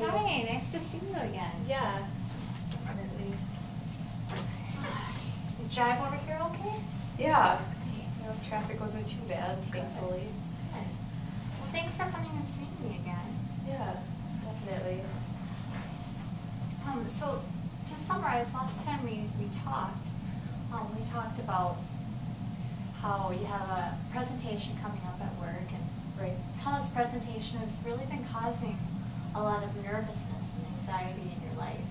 Hi, nice to see you again. Yeah, definitely. You drive over here okay? Yeah. Traffic wasn't too bad, thankfully. Good. Well, thanks for coming and seeing me again. Yeah, definitely. So to summarize, last time we talked about how you have a presentation coming up at work and Right. how this presentation has really been causing a lot of nervousness and anxiety in your life.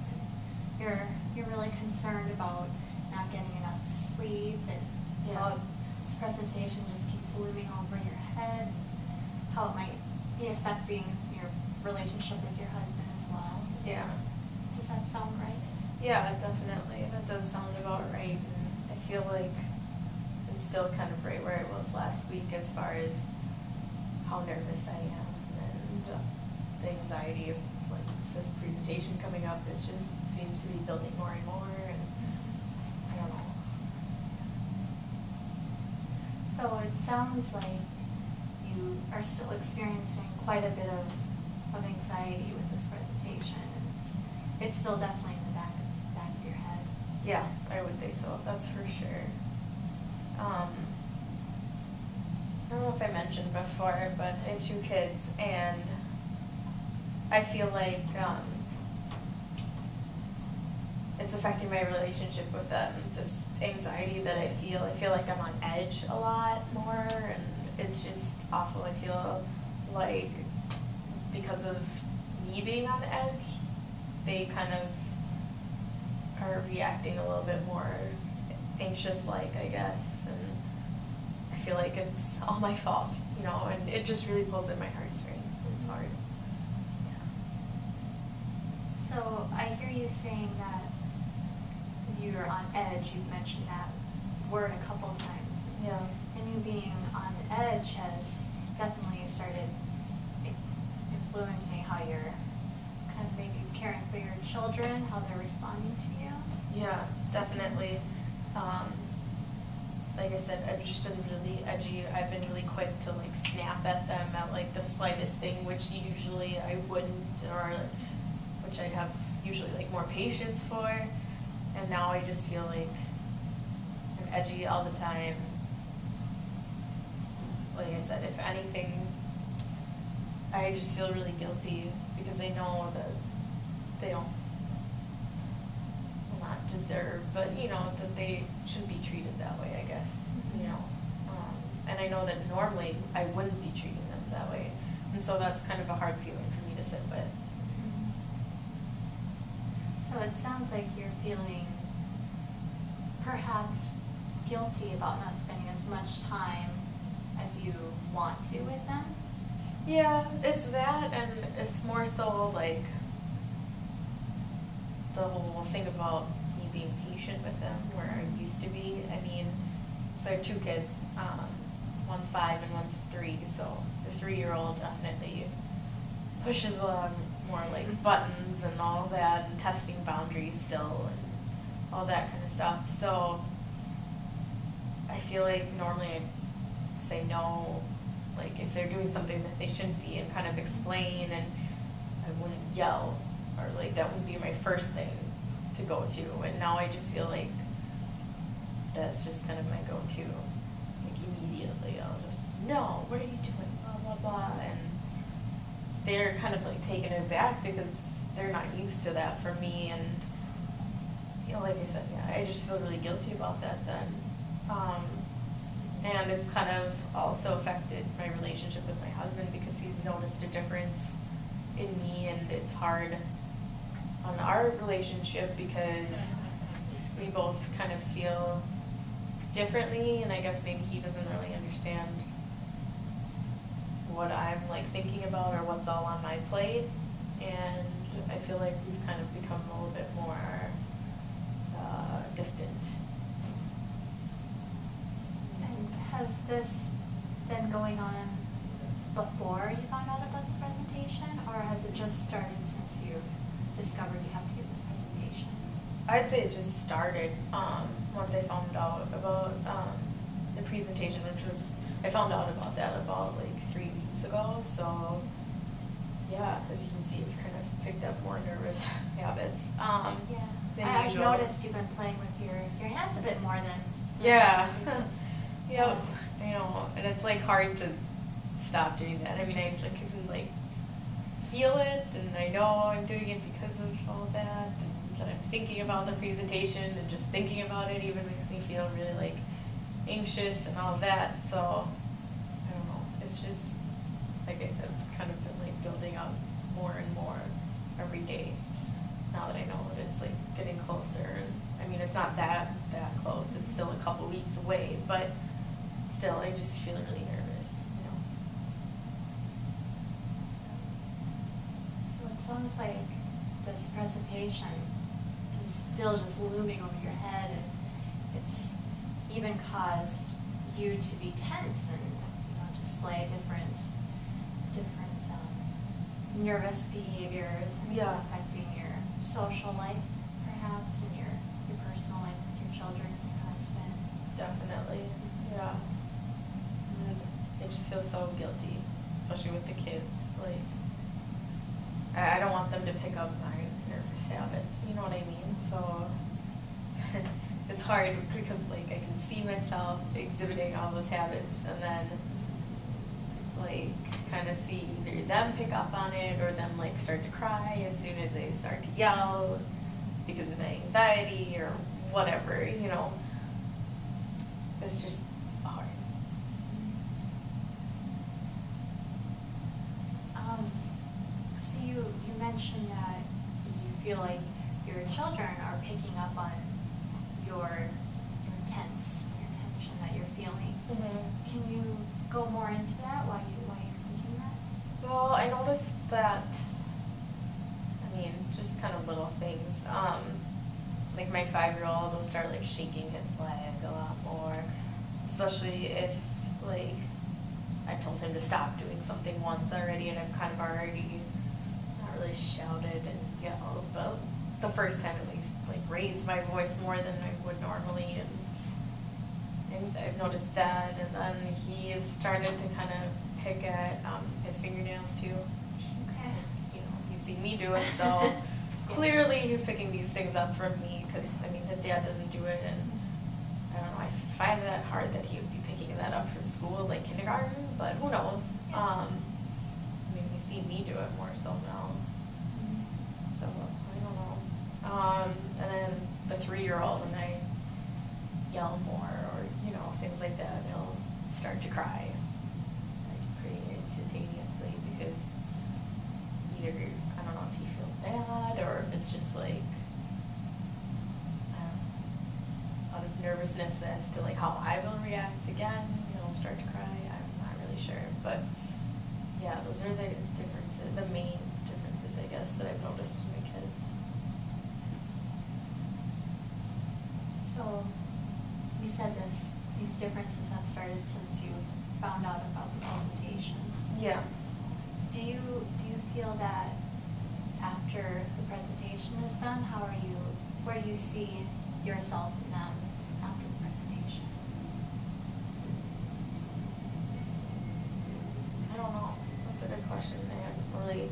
And you're really concerned about not getting enough sleep and how this presentation just keeps looming over your head, how it might be affecting your relationship with your husband as well. Yeah. Does that sound right? Yeah, definitely. That does sound about right. And I feel like I'm still kind of right where I was last week as far as how nervous I am and the anxiety of like this presentation coming up. It just seems to be building more and more, and I don't know. So it sounds like you are still experiencing quite a bit of anxiety with this presentation, and it's still definitely in the back of your head. Yeah, I would say so. That's for sure. I don't know if I mentioned before, but I have 2 kids, and I feel like it's affecting my relationship with them. This anxiety that I feel like I'm on edge a lot more, and it's just awful. I feel like because of me being on edge, they kind of are reacting a little bit more anxious-like, I guess, and I feel like it's all my fault, and it just really pulls at my heartstrings. It's hard. Yeah. So I hear you saying that you're on edge. You've mentioned that word a couple times. Yeah. And you being on edge has definitely started influencing how you're kind of maybe caring for your children, how they're responding to you. Yeah, definitely. Like I said, I've just been really edgy. I've been really quick to like snap at them at like the slightest thing, which usually I wouldn't, or which I'd have usually like more patience for. And now I just feel like I'm edgy all the time. Like I said, if anything, I just feel really guilty because I know that they don't, well, not deserve, but that they shouldn't be treated that way, I guess. And I know that normally I wouldn't be treating them that way, and so that's kind of a hard feeling for me to sit with. So it sounds like you're feeling perhaps guilty about not spending as much time as you want to with them? Yeah, it's that, and it's more so like the whole thing about me being patient with them, where I used to be. I mean, so I have 2 kids. One's 5 and one's 3, so the 3-year-old definitely pushes along more like buttons and all that, and testing boundaries still, and all that kind of stuff. So I feel like normally I'd say no, like if they're doing something that they shouldn't be, and kind of explain, and I wouldn't yell, or like that would be my first thing to go to. And now I just feel like that's just kind of my go-to. Like immediately I'll just, no, what are you doing, blah, blah, blah. And they're kind of like taken aback because they're not used to that from me. And like I said, yeah, I just feel really guilty about that then. And it's kind of also affected my relationship with my husband because he's noticed a difference in me, and it's hard on our relationship because we both kind of feel differently, and I guess maybe he doesn't really understand what I'm like thinking about or what's all on my plate, and I feel like we've kind of become a little bit more distant. And has this been going on before you found out about the presentation, or has it just started since you've discovered you have to give this presentation? I'd say it just started once I found out about the presentation, which was, I found out about that about like 3 weeks ago. So yeah, as you can see, you've kind of picked up more nervous habits Yeah. than I've usual. noticed you've been playing with your hands a bit more than Yeah. previous. Yep. I know, and it's like hard to stop doing that. I mean, I like can like feel it, and I know I'm doing it because of all that, and that I'm thinking about the presentation, and just thinking about it even makes me feel really like anxious and all of that. So I don't know. It's just like I said, kind of been like building up more and more every day. Now that I know that it's like getting closer, and I mean it's not that close. It's still a couple weeks away, but still, I just feel really nervous. You know. So it sounds like this presentation is still just looming over your head, and it's even caused you to be tense and display different nervous behaviors, and Yeah. affecting your social life, perhaps, and your personal life with your children and your husband. Definitely, yeah. And I just feel so guilty, especially with the kids. Like, I don't want them to pick up my nervous habits. You know what I mean? So it's hard because like I can see myself exhibiting all those habits, and then like kind of see either them pick up on it or them like start to cry as soon as they start to yell because of anxiety or whatever, you know. It's just hard. So you mentioned that you feel like your children are picking up on your tension that you're feeling. Mm-hmm. Can you go more into that? Why you're thinking that? Well, I noticed that, I mean, just kind of little things. Like my 5-year-old will start like shaking his leg a lot more, especially if like I told him to stop doing something once already, and I've kind of already not really shouted and yelled, but the first time at least like raised my voice more than I would normally, and I've noticed that. And then he has started to kind of pick at his fingernails too. Okay. You know, you've seen me do it, so clearly he's picking these things up from me, because I mean his dad doesn't do it, and I don't know, I find that hard that he would be picking that up from school, like kindergarten, but who knows. I mean, he's seen me do it more so now, so I don't know. And then the 3-year-old, when I yell more or you know things like that, he'll start to cry like pretty instantaneously, because either I don't know if he feels bad or if it's just like out of nervousness as to like how I will react again, you know, start to cry. I'm not really sure, but yeah, those are the differences, the main differences, I guess, that I've noticed in my kids. So you said these differences have started since you found out about the presentation. Yeah. Do you feel that after the presentation is done, where do you see yourself and them after the presentation? I don't know. That's a good question. I hadn't really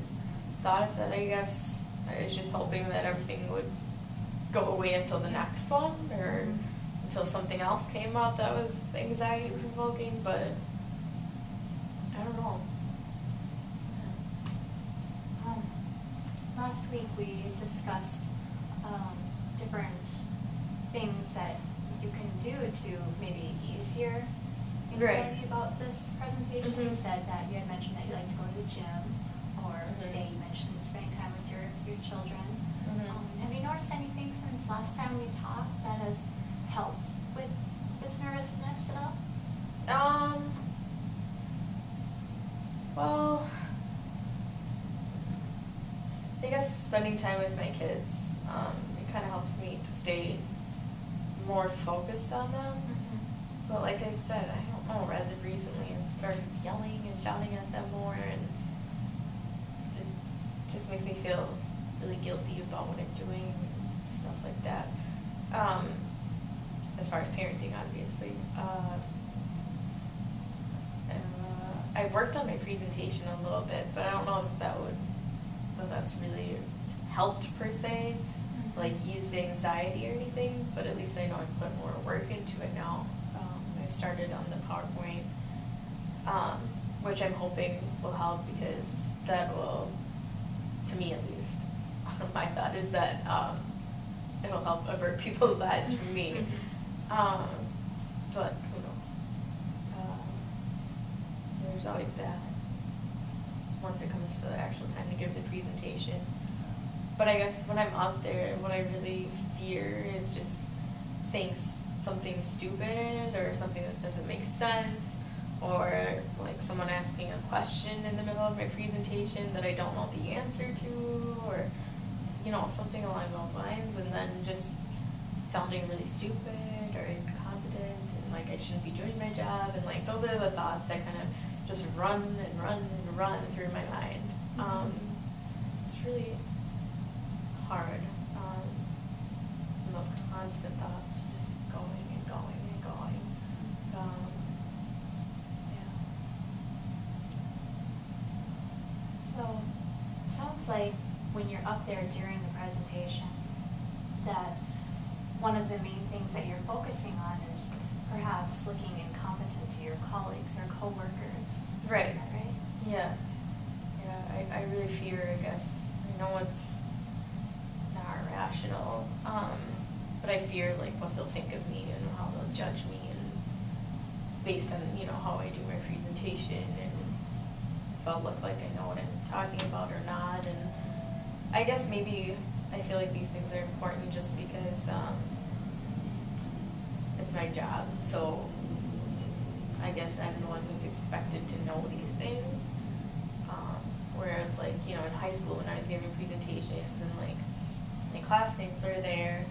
thought of that. I guess I was just hoping that everything would go away until the next one, or until something else came up that was anxiety provoking, but I don't know. Last week we discussed different things that you can do to maybe ease your anxiety about this presentation. You said that you had mentioned that you like to go to the gym, or today you mentioned spending time with your children. Have you noticed anything since last time we talked that has helped with this nervousness at all? Well, I guess spending time with my kids, it kind of helps me to stay more focused on them. But like I said, I don't know, as of recently, I've started yelling and shouting at them more, and it just makes me feel really guilty about what I'm doing and stuff like that. As far as parenting, obviously. I worked on my presentation a little bit, but I don't know if that would that that's really helped per se, like ease the anxiety or anything, but at least I know I put more work into it now. I started on the PowerPoint, which I'm hoping will help because that will, to me at least, my thought is that it'll help avert people's eyes from me. But who knows? So there's always that once it comes to the actual time to give the presentation. But I guess when I'm up there, what I really fear is just saying something stupid or something that doesn't make sense, or like someone asking a question in the middle of my presentation that I don't know the answer to, or something along those lines, and then just sounding really stupid or incompetent and like I shouldn't be doing my job, and like those are the thoughts that kind of just run and run and run through my mind. It's really hard. And those constant thoughts are just going and going and going. So it sounds like when you're up there during the presentation that one of the main things that you're focusing on is perhaps looking incompetent to your colleagues or coworkers. Right. Is that right? Yeah. Yeah, I really fear, I guess. I know it's not rational, but I fear like what they'll think of me and how they'll judge me, and based on how I do my presentation, and if I'll look like I know what I'm talking about or not. And I guess maybe I feel like these things are important just because it's my job. So I guess I'm the one who's expected to know these things. Whereas like, in high school when I was giving presentations and like my classmates were there,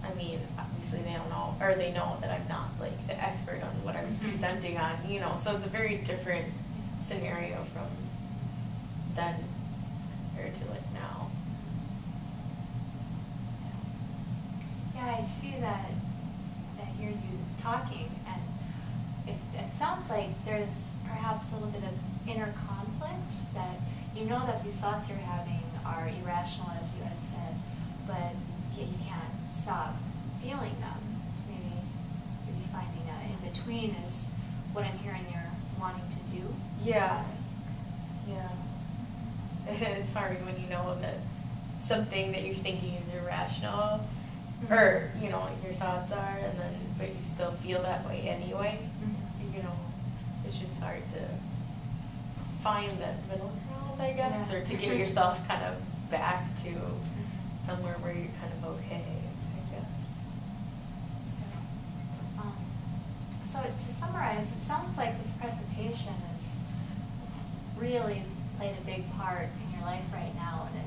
I mean, obviously they don't know, or they know that I'm not like the expert on what I was presenting on, so it's a very different scenario from then compared to like now. Yeah, I see that you're talking, and it sounds like there's perhaps a little bit of inner conflict, that that these thoughts you're having are irrational, as you had said, but yet you can't stop feeling them. So maybe finding a in between is what I'm hearing you're wanting to do. Yeah. Yeah. It's hard when you know that something that you're thinking is irrational, or your thoughts are, and then but you still feel that way anyway. It's just hard to find that middle ground, I guess, or to get yourself kind of back to somewhere where you're kind of okay, I guess. So to summarize, it sounds like this presentation has really played a big part in your life right now, and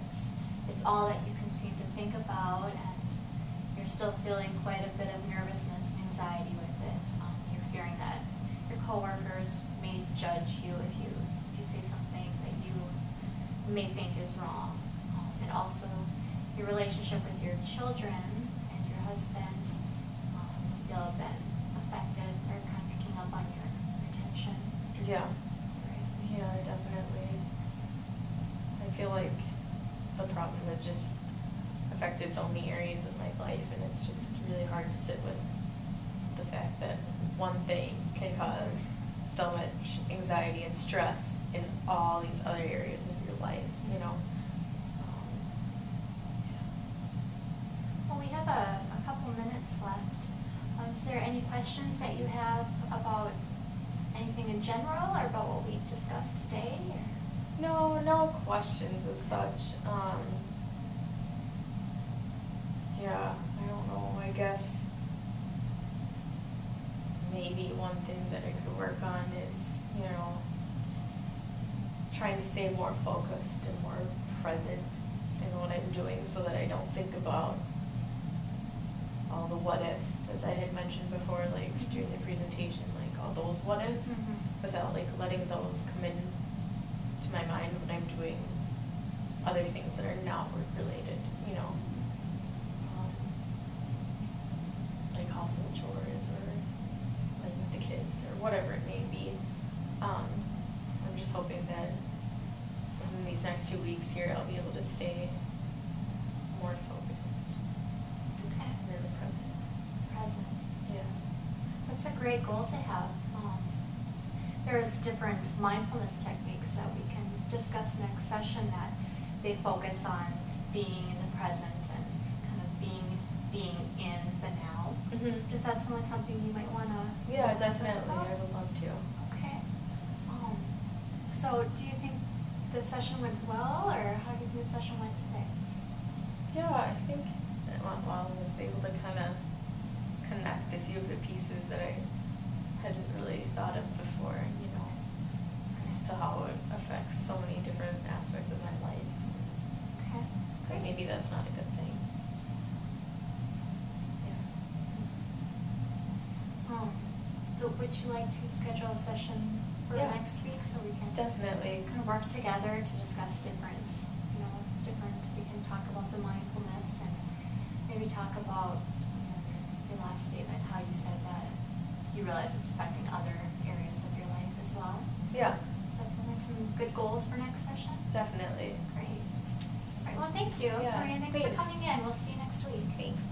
it's all that you can seem to think about, and you're still feeling quite a bit of nervousness and anxiety with it. You're fearing that your coworkers may judge you if you say something that you may think is wrong, and also your relationship with your children and your husband feel have been affected. They're kind of picking up on your attention. Yeah. Sorry. Yeah, definitely. I feel like the problem has just affected so many areas of my life, and it's just really hard to sit with the fact that one thing can cause so much anxiety and stress in all these other areas of your life, Well, we have a couple minutes left. Is there any questions that you have about anything in general, or about what we discussed today? Or? No questions as such. Yeah, I don't know. I guess maybe one thing that I could work on is, trying to stay more focused and more present in what I'm doing, so that I don't think about all the what ifs, as I had mentioned before, like during the presentation, like all those what ifs, without like letting those come in to my mind when I'm doing other things that are not work related, like household chores, or like with the kids, or whatever it may be. I'm just hoping that in the these next 2 weeks here, I'll be able to stay more focused Okay. and in the present. Present. Yeah. That's a great goal to have. There's different mindfulness techniques that we can discuss next session that they focus on being in the present and kind of being in the now. Mm-hmm. Does that sound like something you might want to? Yeah, definitely. I would love to. Okay. So do you think the session went well, or how do you think the session went today? Yeah, I think it went well. I was able to kind of connect a few of the pieces that I hadn't really thought of before, as to how it affects so many different aspects of my life. Okay. But maybe that's not a good thing. Yeah. So would you like to schedule a session for Yeah. next week so we can Definitely. kind of work together to discuss we can talk about the mindfulness and maybe talk about your last statement, how you said that you realize it's affecting other areas of your life as well. Yeah. So that sounds like some good goals for next session. Definitely. Great. All right, well, thank you. Yeah, Maria, thanks for thanks. coming in. We'll see you next week. Thanks.